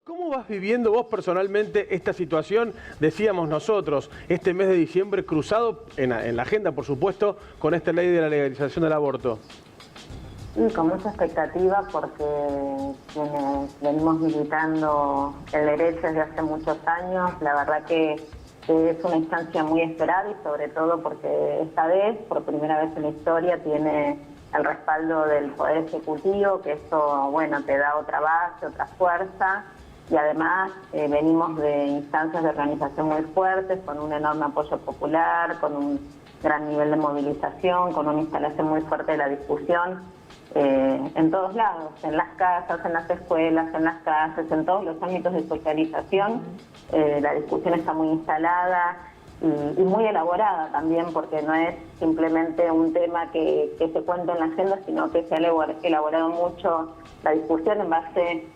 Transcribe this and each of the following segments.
¿Cómo vas viviendo vos personalmente esta situación? Decíamos nosotros, este mes de diciembre cruzado en la agenda, por supuesto, con esta ley de la legalización del aborto. Y con mucha expectativa porque quienes venimos militando el derecho desde hace muchos años, la verdad que es una instancia muy esperada y sobre todo porque esta vez, por primera vez en la historia, tiene el respaldo del Poder Ejecutivo, que eso, bueno, te da otra base, otra fuerza. Y además venimos de instancias de organización muy fuertes, con un enorme apoyo popular, con un gran nivel de movilización, con una instalación muy fuerte de la discusión en todos lados, en las casas, en las escuelas, en las casas, en todos los ámbitos de socialización. La discusión está muy instalada y muy elaborada también, porque no es simplemente un tema que se cuenta en la agenda, sino que se ha elaborado mucho la discusión en base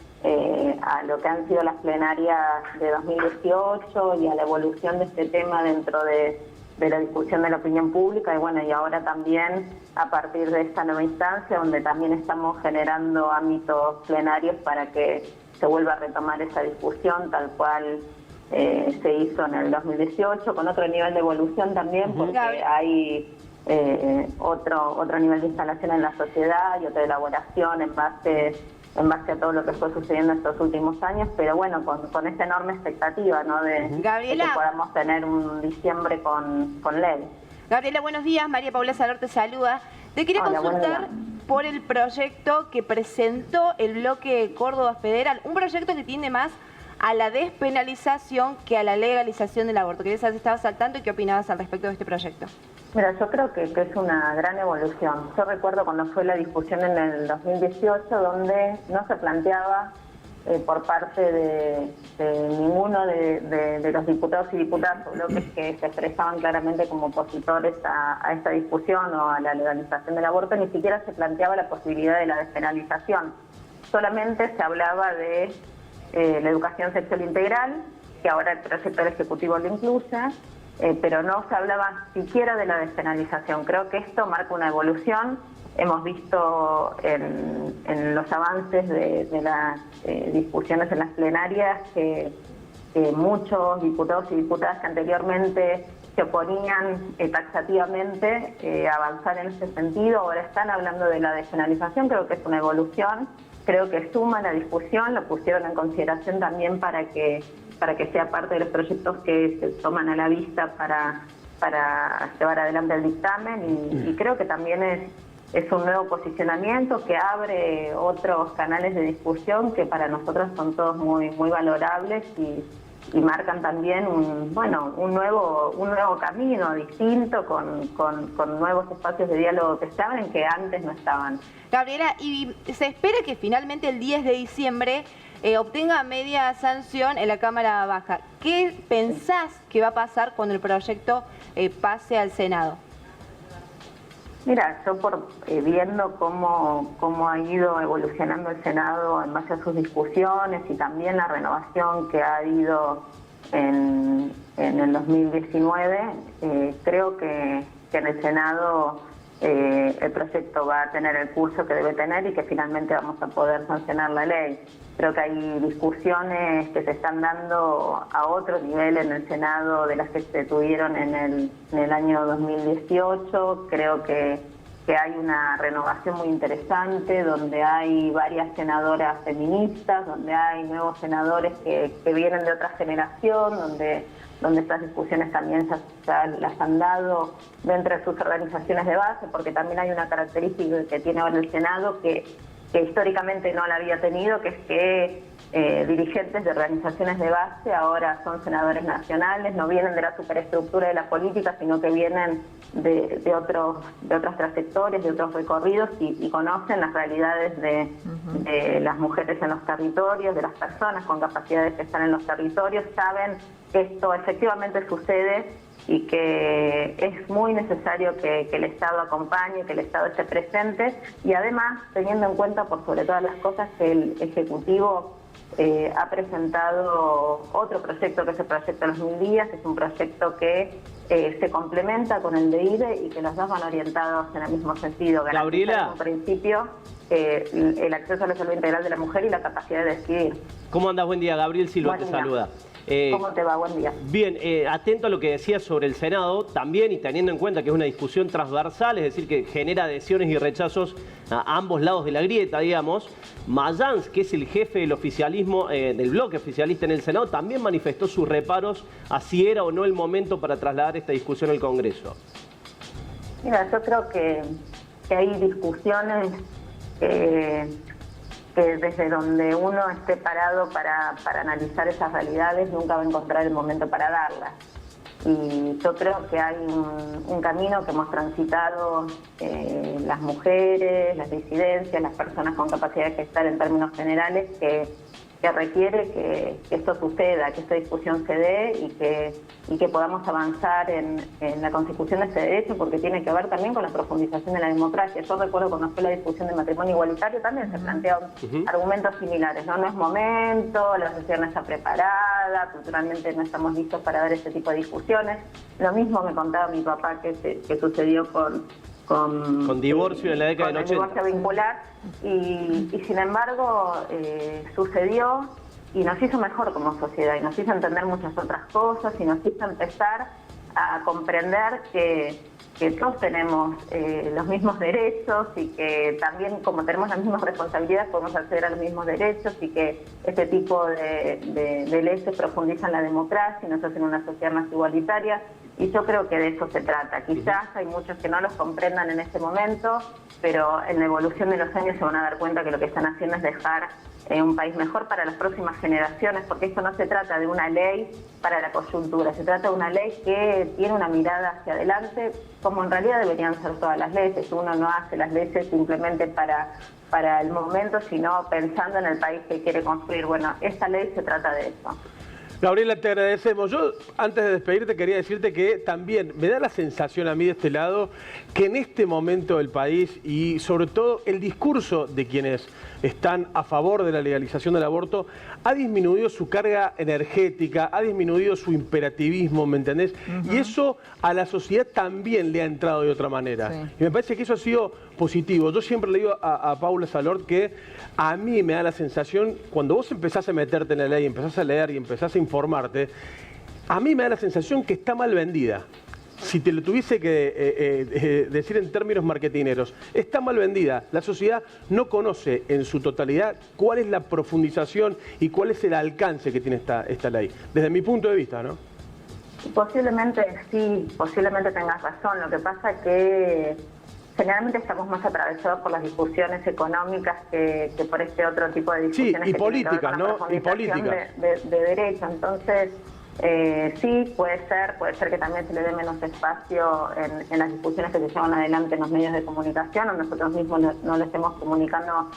a lo que han sido las plenarias de 2018 y a la evolución de este tema dentro de la discusión de la opinión pública, y bueno, y ahora también a partir de esta nueva instancia donde también estamos generando ámbitos plenarios para que se vuelva a retomar esa discusión tal cual se hizo en el 2018, con otro nivel de evolución también, porque hay otro nivel de instalación en la sociedad y otra elaboración en base a todo lo que fue sucediendo estos últimos años, pero bueno, con esta enorme expectativa, ¿no? de que podamos tener un diciembre con ley. Gabriela, buenos días. María Paula Salor te saluda. Te quería consultar por el proyecto que presentó el bloque Córdoba Federal, un proyecto que tiende más a la despenalización que a la legalización del aborto. Quería saber si estabas al tanto y qué opinabas al respecto de este proyecto. Mira, yo creo que es una gran evolución. Yo recuerdo cuando fue la discusión en el 2018, donde no se planteaba por parte de ninguno de los diputados y diputadas o bloques que se expresaban claramente como opositores a esta discusión o a la legalización del aborto, ni siquiera se planteaba la posibilidad de la despenalización. Solamente se hablaba de la educación sexual integral, que ahora el proyecto del Ejecutivo lo incluye, pero no se hablaba siquiera de la despenalización. Creo que esto marca una evolución. Hemos visto en los avances de las discusiones en las plenarias que muchos diputados y diputadas que anteriormente se oponían taxativamente a avanzar en ese sentido, ahora están hablando de la despenalización. Creo que es una evolución, creo que suma la discusión, lo pusieron en consideración también para que sea parte de los proyectos que se toman a la vista para llevar adelante el dictamen, y creo que también es un nuevo posicionamiento que abre otros canales de discusión que para nosotros son todos muy valorables y marcan también un nuevo camino distinto con nuevos espacios de diálogo que se abren que antes no estaban. Gabriela, y se espera que finalmente el 10 de diciembre obtenga media sanción en la Cámara Baja. ¿Qué pensás que va a pasar cuando el proyecto pase al Senado? Mira, yo viendo cómo ha ido evolucionando el Senado en base a sus discusiones y también la renovación que ha habido en el 2019, creo que en el Senado el proyecto va a tener el curso que debe tener y que finalmente vamos a poder sancionar la ley. Creo que hay discusiones que se están dando a otro nivel en el Senado de las que se tuvieron en el año 2018. Creo que hay una renovación muy interesante, donde hay varias senadoras feministas, donde hay nuevos senadores que vienen de otra generación, donde estas discusiones también ya las han dado dentro de sus organizaciones de base, porque también hay una característica que tiene ahora el Senado que históricamente no la había tenido, que es que dirigentes de organizaciones de base ahora son senadores nacionales, no vienen de la superestructura de la política, sino que vienen de otras trayectorias, de otros recorridos y conocen las realidades de las mujeres en los territorios, de las personas con capacidades que están en los territorios, saben que esto efectivamente sucede y que es muy necesario que el Estado acompañe, que el Estado esté presente, y además teniendo en cuenta por sobre todas las cosas que el Ejecutivo ha presentado otro proyecto, que es el proyecto de los 1000 días, que es un proyecto que se complementa con el de IDE y que los dos van orientados en el mismo sentido. Gabriela, un principio el acceso a la salud integral de la mujer y la capacidad de decidir. ¿Cómo andas? Buen día, Gabriel Silva te saluda. ¿Cómo te va? Buen día. Bien, atento a lo que decías sobre el Senado también y teniendo en cuenta que es una discusión transversal, es decir, que genera adhesiones y rechazos a ambos lados de la grieta, digamos. Mayans, que es el jefe del oficialismo, del bloque oficialista en el Senado, también manifestó sus reparos a si era o no el momento para trasladar esta discusión al Congreso. Mira, yo creo que hay discusiones que desde donde uno esté parado para analizar esas realidades nunca va a encontrar el momento para darlas. Y yo creo que hay un camino que hemos transitado las mujeres, las disidencias, las personas con capacidad de gestar en términos generales que requiere que esto suceda, que esta discusión se dé y que podamos avanzar en la consecución de este derecho, porque tiene que ver también con la profundización de la democracia. Yo recuerdo cuando fue la discusión de matrimonio igualitario también se plantearon argumentos similares, ¿no? No es momento, la sociedad no está preparada, culturalmente no estamos listos para dar este tipo de discusiones. Lo mismo me contaba mi papá que sucedió con divorcio en la década del 80. Con divorcio vincular y sin embargo sucedió y nos hizo mejor como sociedad y nos hizo entender muchas otras cosas y nos hizo empezar a comprender que todos tenemos los mismos derechos y que también como tenemos las mismas responsabilidades podemos acceder a los mismos derechos y que este tipo de leyes profundizan la democracia y nos hacen una sociedad más igualitaria. Y yo creo que de eso se trata. Quizás hay muchos que no los comprendan en este momento, pero en la evolución de los años se van a dar cuenta que lo que están haciendo es dejar un país mejor para las próximas generaciones, porque esto no se trata de una ley para la coyuntura, se trata de una ley que tiene una mirada hacia adelante, como en realidad deberían ser todas las leyes. Uno no hace las leyes simplemente para el momento, sino pensando en el país que quiere construir. Bueno, esta ley se trata de eso. Gabriela, te agradecemos. Yo, antes de despedirte, quería decirte que también me da la sensación a mí de este lado que en este momento del país y sobre todo el discurso de quienes están a favor de la legalización del aborto ha disminuido su carga energética, ha disminuido su imperativismo, ¿me entendés? Y eso a la sociedad también le ha entrado de otra manera. Sí. Y me parece que eso ha sido positivo. Yo siempre le digo a Paula Salort que a mí me da la sensación, cuando vos empezás a meterte en la ley, empezás a leer y empezás a informarte, a mí me da la sensación que está mal vendida. Si te lo tuviese que decir en términos marketineros, está mal vendida. La sociedad no conoce en su totalidad cuál es la profundización y cuál es el alcance que tiene esta ley, desde mi punto de vista, ¿no? Posiblemente sí, posiblemente tengas razón. Lo que pasa es que generalmente estamos más atravesados por las discusiones económicas que por este otro tipo de discusiones. Sí, y políticas, ¿no? Y políticas. De derecho. Entonces, sí, puede ser que también se le dé menos espacio en las discusiones que se llevan adelante en los medios de comunicación, o nosotros mismos no lo estemos comunicando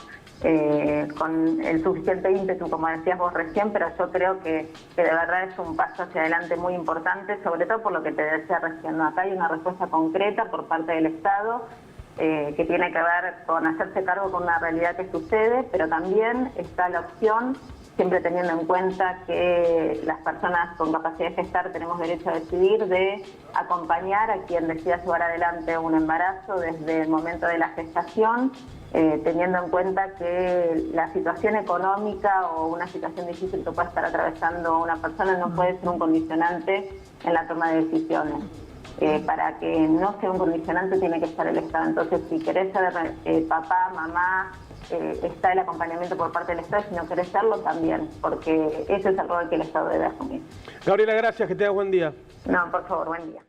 con el suficiente ímpetu, como decías vos recién, pero yo creo que de verdad es un paso hacia adelante muy importante, sobre todo por lo que te decía recién, ¿no? Acá hay una respuesta concreta por parte del Estado que tiene que ver con hacerse cargo con una realidad que sucede, pero también está la opción, siempre teniendo en cuenta que las personas con capacidad de gestar tenemos derecho a decidir, de acompañar a quien decida llevar adelante un embarazo desde el momento de la gestación, teniendo en cuenta que la situación económica o una situación difícil que pueda estar atravesando una persona no puede ser un condicionante en la toma de decisiones. Para que no sea un condicionante tiene que estar el Estado. Entonces, si querés ser papá, mamá, está el acompañamiento por parte del Estado, si no querés serlo también, porque ese es el rol que el Estado debe asumir. Gabriela, gracias, que tengas buen día. No, por favor, buen día.